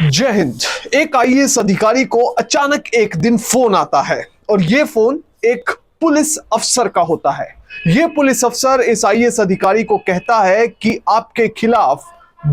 जय हिंद। एक आईएएस अधिकारी को अचानक एक दिन फोन आता है और यह फोन एक पुलिस अफसर का होता है। यह पुलिस अफसर इस आईएएस अधिकारी को कहता है कि आपके खिलाफ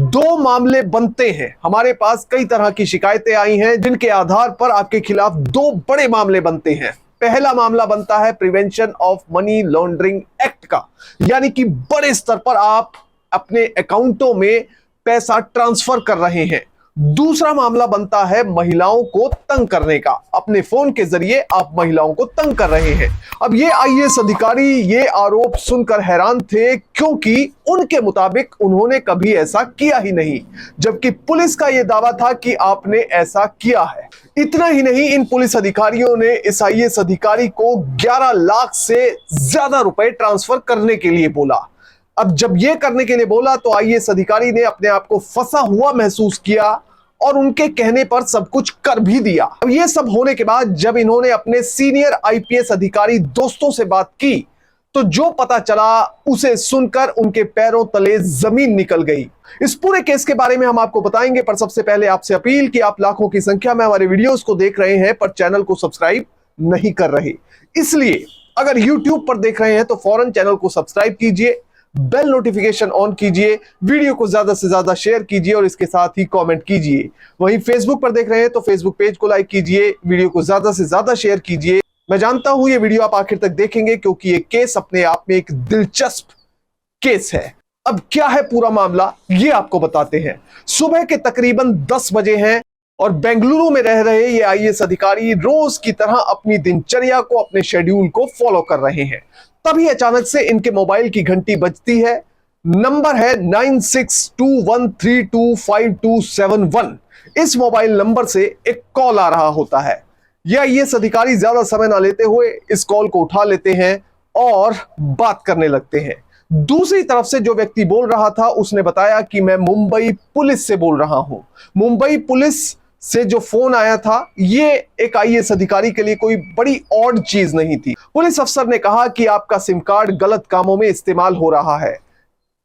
2 मामले बनते हैं। हमारे पास कई तरह की शिकायतें आई हैं जिनके आधार पर आपके खिलाफ 2 बड़े मामले बनते हैं। पहला मामला बनता है prevention of money laundering act का, यानी कि बड़े स्तर पर आप अपने अकाउंटों में पैसा ट्रांसफर कर रहे हैं। दूसरा मामला बनता है महिलाओं को तंग करने का, अपने फोन के जरिए आप महिलाओं को तंग कर रहे हैं। अब ये आईएएस अधिकारी ये आरोप सुनकर हैरान थे, क्योंकि उनके मुताबिक उन्होंने कभी ऐसा किया ही नहीं, जबकि पुलिस का यह दावा था कि आपने ऐसा किया है। इतना ही नहीं, इन पुलिस अधिकारियों ने इस आईएएस अधिकारी को 11 लाख से ज्यादा रुपए ट्रांसफर करने के लिए बोला। अब जब यह करने के लिए बोला तो आईएएस अधिकारी ने अपने आप को फंसा हुआ महसूस किया और उनके कहने पर सब कुछ कर भी दिया। अब यह सब होने के बाद जब इन्होंने अपने सीनियर आईपीएस अधिकारी दोस्तों से बात की तो जो पता चला उसे सुनकर उनके पैरों तले जमीन निकल गई। इस पूरे केस के बारे में हम आपको बताएंगे, पर सबसे पहले आपसे अपील कि आप लाखों की संख्या में हमारे वीडियोस को देख रहे हैं पर चैनल को सब्सक्राइब नहीं कर रहे, इसलिए अगर यूट्यूब पर देख रहे हैं तो फौरन चैनल को सब्सक्राइब कीजिए, बेल नोटिफिकेशन ऑन कीजिए, वीडियो को ज्यादा से ज्यादा शेयर कीजिए और इसके साथ ही कमेंट कीजिए। वहीं फेसबुक पर देख रहे हैं तो फेसबुक पेज को लाइक कीजिए, वीडियो को ज्यादा से ज्यादा शेयर कीजिए। मैं जानता हूं ये वीडियो आप आखिर तक देखेंगे क्योंकि ये केस अपने आप में एक दिलचस्प केस है। अब क्या है पूरा मामला ये आपको बताते हैं। सुबह के तकरीबन 10 बजे हैं और बेंगलुरु में रह रहे ये आईएएस अधिकारी रोज की तरह अपनी दिनचर्या को, अपने शेड्यूल को फॉलो कर रहे हैं। तभी अचानक से इनके मोबाइल की घंटी बजती है। नंबर है 9621325271। इस मोबाइल नंबर से एक कॉल आ रहा होता है। यह आईएएस अधिकारी ज्यादा समय ना लेते हुए इस कॉल को उठा लेते हैं और बात करने लगते हैं। दूसरी तरफ से जो व्यक्ति बोल रहा था उसने बताया कि मैं मुंबई पुलिस से बोल रहा हूं। मुंबई पुलिस से जो फोन आया था ये एक आईएएस अधिकारी के लिए कोई बड़ी ऑड चीज नहीं थी। पुलिस अफसर ने कहा कि आपका सिम कार्ड गलत कामों में इस्तेमाल हो रहा है।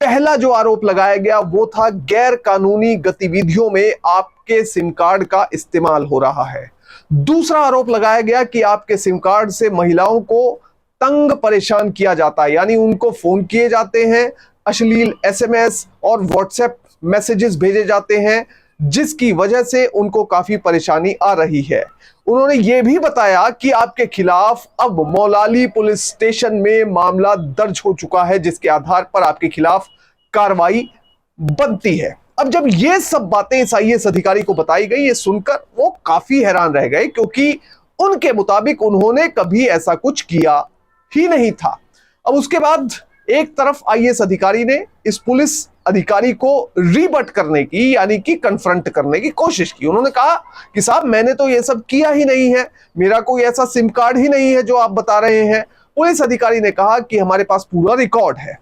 पहला जो आरोप लगाया गया वो था गैर कानूनी गतिविधियों में आपके सिम कार्ड का इस्तेमाल हो रहा है। दूसरा आरोप लगाया गया कि आपके सिम कार्ड से महिलाओं को तंग परेशान किया जाता है, यानी उनको फोन किए जाते हैं, अश्लील एसएमएस और व्हाट्सएप मैसेजेस भेजे जाते हैं, जिसकी वजह से उनको काफी परेशानी आ रही है। उन्होंने यह भी बताया कि आपके खिलाफ अब मौलाली पुलिस स्टेशन में मामला दर्ज हो चुका है, जिसके आधार पर आपके खिलाफ कार्रवाई बनती है। अब जब ये सब बातें इस आईएएस अधिकारी को बताई गई, ये सुनकर वो काफी हैरान रह गए, क्योंकि उनके मुताबिक उन्होंने कभी ऐसा कुछ किया ही नहीं था। अब उसके बाद एक तरफ आईएएस अधिकारी ने इस पुलिस अधिकारी को रीबट करने की, यानी कि कन्फ्रंट करने की कोशिश की। उन्होंने कहा कि साहब मैंने तो ये सब किया ही नहीं है, मेरा कोई ऐसा सिम कार्ड ही नहीं है जो आप बता रहे हैं। पुलिस अधिकारी ने कहा कि हमारे पास पूरा रिकॉर्ड है।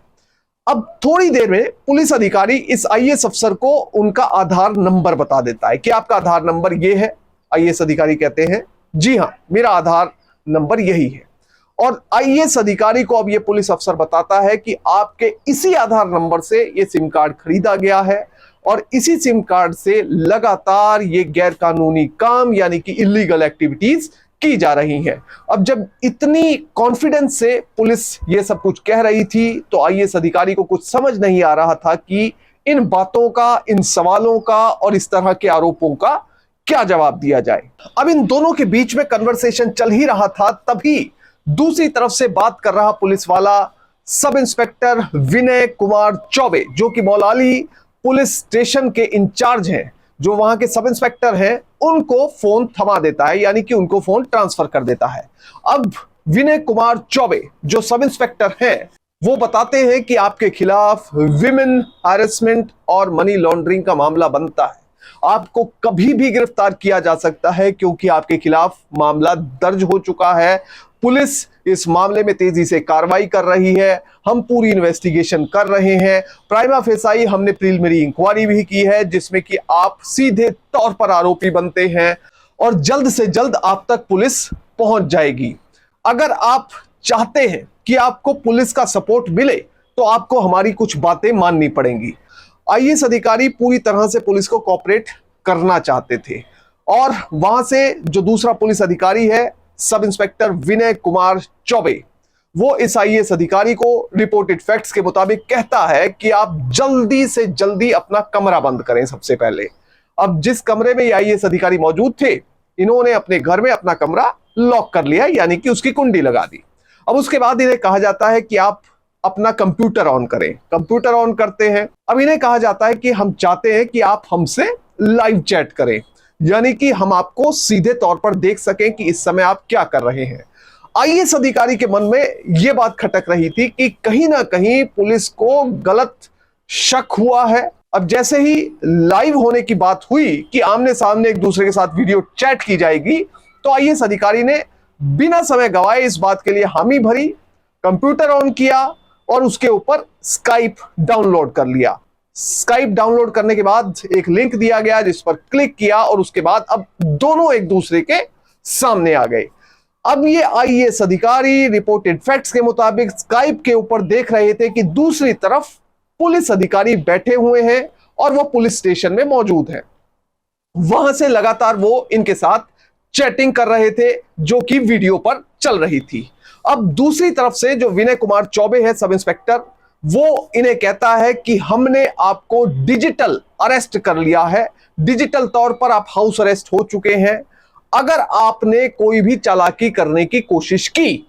अब थोड़ी देर में पुलिस अधिकारी इस आईएएस अफसर को उनका आधार नंबर बता देता है कि आपका आधार नंबर ये है। आईएएस अधिकारी कहते हैं जी हाँ, मेरा आधार नंबर यही है। और आईएएस अधिकारी को अब ये पुलिस अफसर बताता है कि आपके इसी आधार नंबर से ये सिम कार्ड खरीदा गया है और इसी सिम कार्ड से लगातार ये गैर कानूनी काम, यानी कि इलीगल एक्टिविटीज की जा रही हैं। अब जब इतनी कॉन्फिडेंस से पुलिस ये सब कुछ कह रही थी तो आईएएस अधिकारी को कुछ समझ नहीं आ रहा था कि इन बातों का, इन सवालों का और इस तरह के आरोपों का क्या जवाब दिया जाए। अब इन दोनों के बीच में कन्वर्सेशन चल ही रहा था, तभी दूसरी तरफ से बात कर रहा पुलिस वाला सब इंस्पेक्टर विनय कुमार चौबे, जो कि मौलाली पुलिस स्टेशन के इंचार्ज हैं, जो वहां के सब इंस्पेक्टर हैं, उनको फोन थमा देता है, यानी कि उनको फोन ट्रांसफर कर देता है। अब विनय कुमार चौबे जो सब इंस्पेक्टर हैं वो बताते हैं कि आपके खिलाफ विमेन हैरेसमेंट और मनी लॉन्ड्रिंग का मामला बनता है। आपको कभी भी गिरफ्तार किया जा सकता है क्योंकि आपके खिलाफ मामला दर्ज हो चुका है। पुलिस इस मामले में तेजी से कार्रवाई कर रही है। हम पूरी इन्वेस्टिगेशन कर रहे हैं। प्राइमा फेसाई हमने प्रिलिमिनरी इंक्वायरी भी की है, जिसमें कि आप सीधे तौर पर आरोपी बनते हैं और जल्द से जल्द आप तक पुलिस पहुंच जाएगी। अगर आप चाहते हैं कि आपको पुलिस का सपोर्ट मिले तो आपको हमारी कुछ बातें माननी पड़ेंगी। आईएएस अधिकारी पूरी तरह से पुलिस को कोऑपरेट करना चाहते थे। और वहां से जो दूसरा पुलिस अधिकारी है, सब इंस्पेक्टर विनय कुमार चौबे, वो इस आईएएस अधिकारी को रिपोर्टेड फैक्ट्स के मुताबिक कहता है कि आप जल्दी से जल्दी अपना कमरा बंद करें। सबसे पहले, अब जिस कमरे में ये आईएएस अधिकारी मौजूद थे, इन्होंने अपने घर में अपना कमरा लॉक कर लिया, यानी कि उसकी कुंडी लगा दी। अब उसके बाद इन्हें कहा जाता है कि आप अपना कंप्यूटर ऑन करें। कंप्यूटर ऑन करते हैं। अब इन्हें कहा जाता है कि हम चाहते हैं कि आप हमसे लाइव चैट करें, यानी कि हम आपको सीधे तौर पर देख सकें कि इस समय आप क्या कर रहे हैं। आईएएस अधिकारी के मन में यह बात खटक रही थी कि कहीं ना कहीं पुलिस को गलत शक हुआ है। अब जैसे ही लाइव होने की बात हुई कि आमने सामने एक दूसरे के साथ वीडियो चैट की जाएगी, तो आईएएस अधिकारी ने बिना समय गवाए इस बात के लिए हामी भरी, कंप्यूटर ऑन किया और उसके ऊपर स्काइप डाउनलोड कर लिया। स्काइप डाउनलोड करने के बाद एक लिंक दिया गया जिस पर क्लिक किया और उसके बाद अब दोनों एक दूसरे के सामने आ गए। अब ये आईएएस अधिकारी रिपोर्टेड फैक्ट्स के मुताबिक स्काइप के ऊपर देख रहे थे कि दूसरी तरफ पुलिस अधिकारी बैठे हुए हैं और वो पुलिस स्टेशन में मौजूद है। वहां से लगातार वो इनके साथ चैटिंग कर रहे थे जो कि वीडियो पर चल रही थी। अब दूसरी तरफ से जो विनय कुमार चौबे है, सब इंस्पेक्टर, वो इन्हें कहता है कि हमने आपको डिजिटल अरेस्ट कर लिया है, डिजिटल तौर पर आप हाउस अरेस्ट हो चुके हैं। अगर आपने कोई भी चालाकी करने की कोशिश की,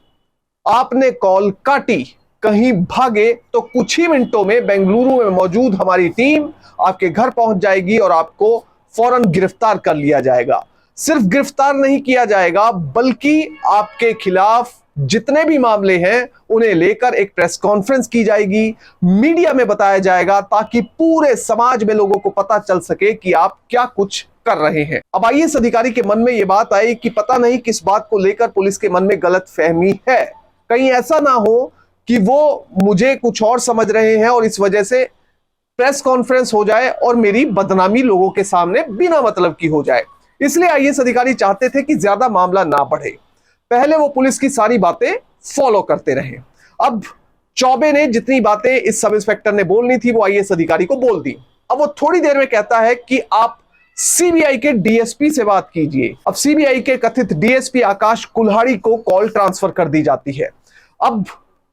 आपने कॉल काटी, कहीं भागे, तो कुछ ही मिनटों में बेंगलुरु में मौजूद हमारी टीम आपके घर पहुंच जाएगी और आपको फौरन गिरफ्तार कर लिया जाएगा। सिर्फ गिरफ्तार नहीं किया जाएगा, बल्कि आपके खिलाफ जितने भी मामले हैं उन्हें लेकर एक प्रेस कॉन्फ्रेंस की जाएगी, मीडिया में बताया जाएगा, ताकि पूरे समाज में लोगों को पता चल सके कि आप क्या कुछ कर रहे हैं। अब आईएएस अधिकारी के मन में यह बात आई कि पता नहीं किस बात को लेकर पुलिस के मन में गलतफहमी है। कहीं ऐसा ना हो कि वो मुझे कुछ और समझ रहे हैं और इस वजह से प्रेस कॉन्फ्रेंस हो जाए और मेरी बदनामी लोगों के सामने बिना मतलब की हो जाए। इसलिए आईएएस अधिकारी चाहते थे कि ज्यादा मामला ना बढ़े, पहले वो पुलिस की सारी बातें फॉलो करते रहे। अब चौबे ने जितनी बातें इस सब इंस्पेक्टर ने बोलनी थी वो आईएएस अधिकारी को बोल दी। अब वो थोड़ी देर में कहता है कि आप सीबीआई के डीएसपी से बात कीजिए। अब सीबीआई के कथित डीएसपी आकाश कुल्हाड़ी को कॉल ट्रांसफर कर दी जाती है। अब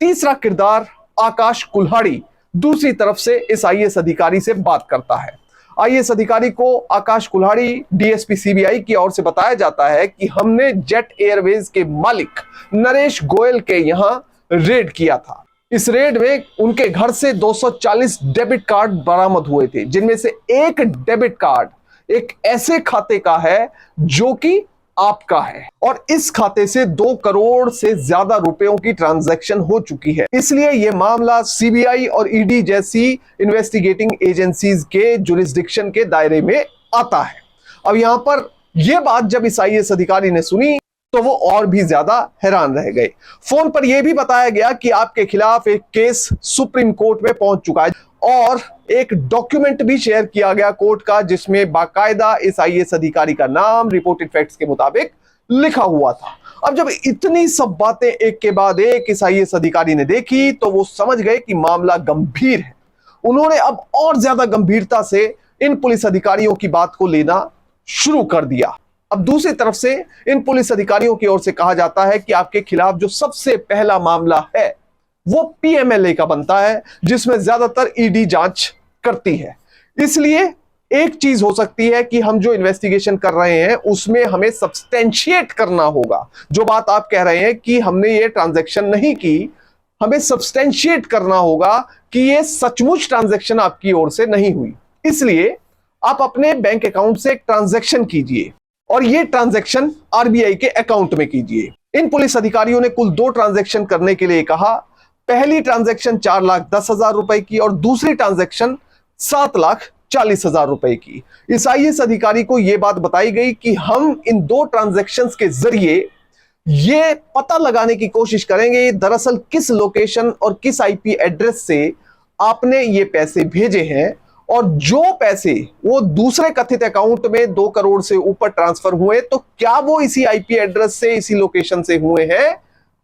तीसरा किरदार आकाश कुल्हाड़ी दूसरी तरफ से इस आईएएस अधिकारी से बात करता है। आईएएस अधिकारी को आकाश कुल्हाड़ी डीएसपी सीबीआई की ओर से बताया जाता है कि हमने जेट एयरवेज के मालिक नरेश गोयल के यहां रेड किया था। इस रेड में उनके घर से 240 डेबिट कार्ड बरामद हुए थे, जिनमें से एक डेबिट कार्ड एक ऐसे खाते का है जो कि आपका है और इस खाते से 2 करोड़ से ज्यादा रुपयों की ट्रांजैक्शन हो चुकी है। इसलिए यह मामला सीबीआई और ईडी जैसी इन्वेस्टिगेटिंग एजेंसीज के जुरिस्डिक्शन के दायरे में आता है। अब यहां पर यह बात जब इस आईएएस अधिकारी ने सुनी तो वो और भी ज्यादा हैरान रह गए। फोन पर यह भी बताया गया कि आपके खिलाफ एक केस सुप्रीम कोर्ट में पहुंच चुका है और एक डॉक्यूमेंट भी शेयर किया गया कोर्ट का, जिसमें बाकायदा इस आईएएस अधिकारी का नाम रिपोर्टेड फैक्ट्स के मुताबिक लिखा हुआ था। अब जब इतनी सब बातें एक के बाद एक इस आईएएस अधिकारी ने देखी तो वो समझ गए कि मामला गंभीर है। उन्होंने अब और ज्यादा गंभीरता से इन पुलिस अधिकारियों की बात को लेना शुरू कर दिया। अब दूसरी तरफ से इन पुलिस अधिकारियों की ओर से कहा जाता है कि आपके खिलाफ जो सबसे पहला मामला है वो पीएमएलए का बनता है, जिसमें ज्यादातर ईडी जांच करती है। इसलिए एक चीज हो सकती है कि हम जो इन्वेस्टिगेशन कर रहे हैं उसमें हमें सब्सटेंशिएट करना होगा। जो बात आप कह रहे हैं कि हमने ये ट्रांजैक्शन नहीं की, हमें सब्सटेंशिएट करना होगा कि ये सचमुच ट्रांजैक्शन आपकी ओर से नहीं हुई। इसलिए आप अपने बैंक अकाउंट से एक ट्रांजैक्शन कीजिए और ये ट्रांजैक्शन आरबीआई के अकाउंट में कीजिए। इन पुलिस अधिकारियों ने कुल 2 ट्रांजैक्शन करने के लिए कहा। पहली ट्रांजैक्शन 4,10,000 रुपए की और दूसरी ट्रांजैक्शन 7,40,000 रुपए की। इस आईएएस अधिकारी को यह बात बताई गई कि हम इन 2 ट्रांजैक्शंस के जरिए ये पता लगाने की कोशिश करेंगे दरअसल किस लोकेशन और किस आईपी एड्रेस से आपने ये पैसे भेजे हैं और जो पैसे वो दूसरे कथित अकाउंट में 2 करोड़ से ऊपर ट्रांसफर हुए तो क्या वो इसी आईपी एड्रेस से, इसी लोकेशन से हुए हैं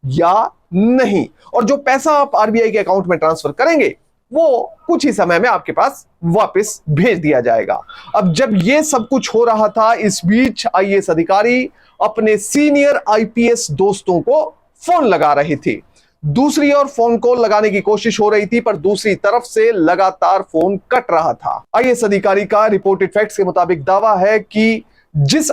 या नहीं। और जो पैसा आप आरबीआई के अकाउंट में ट्रांसफर करेंगे वो कुछ ही समय में आपके पास वापस भेज दिया जाएगा। अब जब ये सब कुछ हो रहा था, इस बीच आईएएस अधिकारी अपने सीनियर आईपीएस दोस्तों को फोन लगा रहे थे। दूसरी ओर फोन कॉल लगाने की कोशिश हो रही थी, पर दूसरी तरफ से लगातार फोन कट रहा था। आईएएस अधिकारी का रिपोर्टेड फैक्ट्स के मुताबिक दावा है कि जिस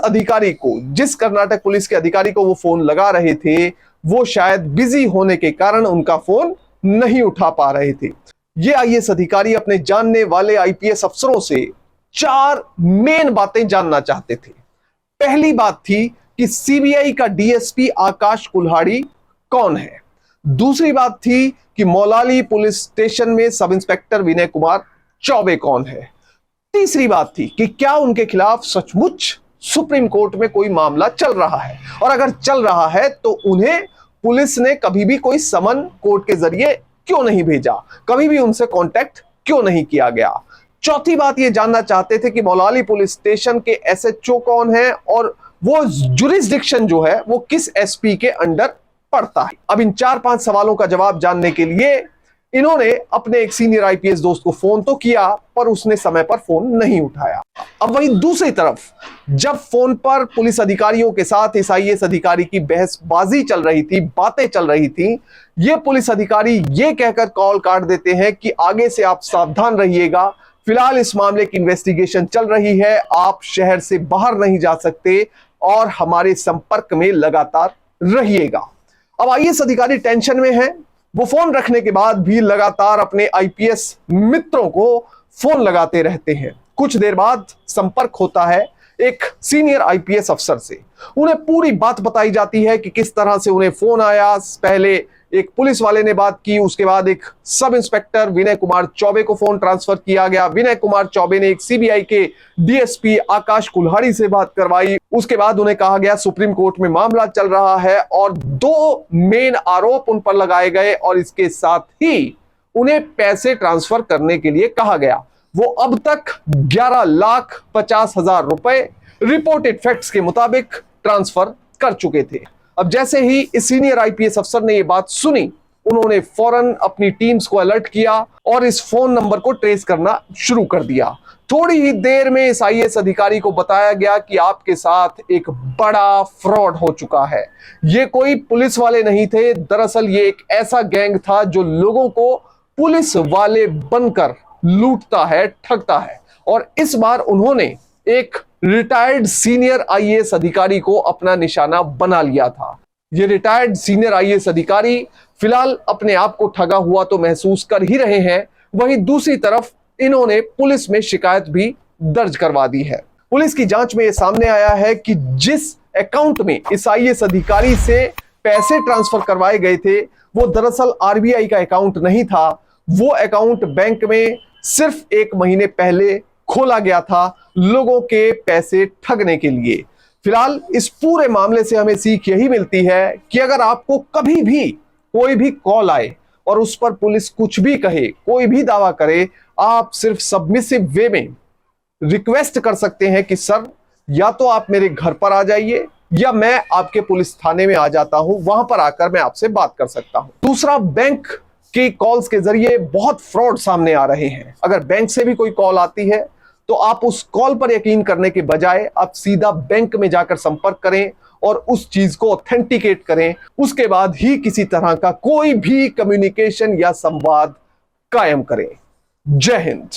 कर्नाटक पुलिस के अधिकारी को वो फोन लगा रहे थे, वो शायद बिजी होने के कारण उनका फोन नहीं उठा पा रहे थे। ये आईएएस अधिकारी अपने जानने वाले आईपीएस अफसरों से 4 मेन बातें जानना चाहते थे। पहली बात थी कि सीबीआई का डीएसपी आकाश कुल्हाड़ी कौन है। दूसरी बात थी कि मौलाली पुलिस स्टेशन में सब इंस्पेक्टर विनय कुमार चौबे कौन है। तीसरी बात थी कि क्या उनके खिलाफ सचमुच सुप्रीम कोर्ट में कोई मामला चल रहा है, और अगर चल रहा है तो उन्हें पुलिस ने कभी भी कोई समन कोर्ट के जरिए क्यों नहीं भेजा, कभी भी उनसे कांटेक्ट क्यों नहीं किया गया। चौथी बात ये जानना चाहते थे कि मौलाली पुलिस स्टेशन के एसएचओ कौन है, और वो जुरिस्डिक्शन जो है वो किस एसपी के अंडर पड़ता है। अब इन 4-5 सवालों का जवाब जानने के लिए इन्होंने अपने एक सीनियर आईपीएस दोस्त को फोन तो किया, पर उसने समय पर फोन नहीं उठाया। अब वहीं दूसरी तरफ जब फोन पर पुलिस अधिकारियों के साथ इस आईएएस अधिकारी की बहसबाजी चल रही थी, बातें चल रही थी, ये पुलिस अधिकारी ये कहकर कॉल काट देते हैं कि आगे से आप सावधान रहिएगा, फिलहाल इस मामले की इन्वेस्टिगेशन चल रही है, आप शहर से बाहर नहीं जा सकते और हमारे संपर्क में लगातार रहिएगा। अब आईएएस अधिकारी टेंशन में है। वो फोन रखने के बाद भी लगातार अपने आईपीएस मित्रों को फोन लगाते रहते हैं। कुछ देर बाद संपर्क होता है एक सीनियर आईपीएस अफसर से। उन्हें पूरी बात बताई जाती है कि किस तरह से उन्हें फोन आया। पहले एक पुलिस वाले ने बात की, उसके बाद एक सब इंस्पेक्टर विनय कुमार चौबे को फोन ट्रांसफर किया गया। विनय कुमार चौबे ने एक सीबीआई के डीएसपी आकाश कुल्हाड़ी से बात करवाई। उसके बाद उन्हें कहा गया सुप्रीम कोर्ट में मामला चल रहा है और 2 मेन आरोप उन पर लगाए गए, और इसके साथ ही उन्हें पैसे ट्रांसफर करने के लिए कहा गया। वो अब तक 11,50,000 रुपए रिपोर्टेड फैक्ट्स के मुताबिक ट्रांसफर कर चुके थे। अब जैसे ही इस सीनियर आईपीएस अफसर ने ये बात सुनी, उन्होंने फौरन अपनी टीम्स को अलर्ट किया और इस फोन नंबर को ट्रेस करना शुरू कर दिया। थोड़ी ही देर में इस आईएएस अधिकारी को बताया गया कि आपके साथ एक बड़ा फ्रॉड हो चुका है। ये कोई पुलिस वाले नहीं थे, दरअसल ये एक ऐसा गैंग था जो लोगों को पुलिस वाले बनकर लूटता है, ठगता है। और इस बार उन्होंने एक रिटायर्ड सीनियर आईएएस अधिकारी को अपना निशाना बना लिया था। ये रिटायर्ड सीनियर आईएएस अधिकारी फिलहाल अपने आप को ठगा हुआ तो महसूस कर ही रहे हैं, वहीं दूसरी तरफ इन्होंने पुलिस में शिकायत भी दर्ज करवा दी है। पुलिस की जांच में यह सामने आया है कि जिस अकाउंट में इस आईएएस अधिकारी से पैसे ट्रांसफर करवाए गए थे, वो दरअसल आरबीआई का अकाउंट नहीं था। वो अकाउंट बैंक में सिर्फ 1 महीने पहले खोला गया था लोगों के पैसे ठगने के लिए। फिलहाल इस पूरे मामले से हमें सीख यही मिलती है कि अगर आपको कभी भी कोई भी कॉल आए और उस पर पुलिस कुछ भी कहे, कोई भी दावा करे, आप सिर्फ सबमिसिव वे में रिक्वेस्ट कर सकते हैं कि सर, या तो आप मेरे घर पर आ जाइए या मैं आपके पुलिस थाने में आ जाता हूं, वहां पर आकर मैं आपसे बात कर सकता हूं। दूसरा, बैंक के कॉल्स के जरिए बहुत फ्रॉड सामने आ रहे हैं। अगर बैंक से भी कोई कॉल आती है तो आप उस कॉल पर यकीन करने के बजाय आप सीधा बैंक में जाकर संपर्क करें और उस चीज को ऑथेंटिकेट करें। उसके बाद ही किसी तरह का कोई भी कम्युनिकेशन या संवाद कायम करें। जय हिंद।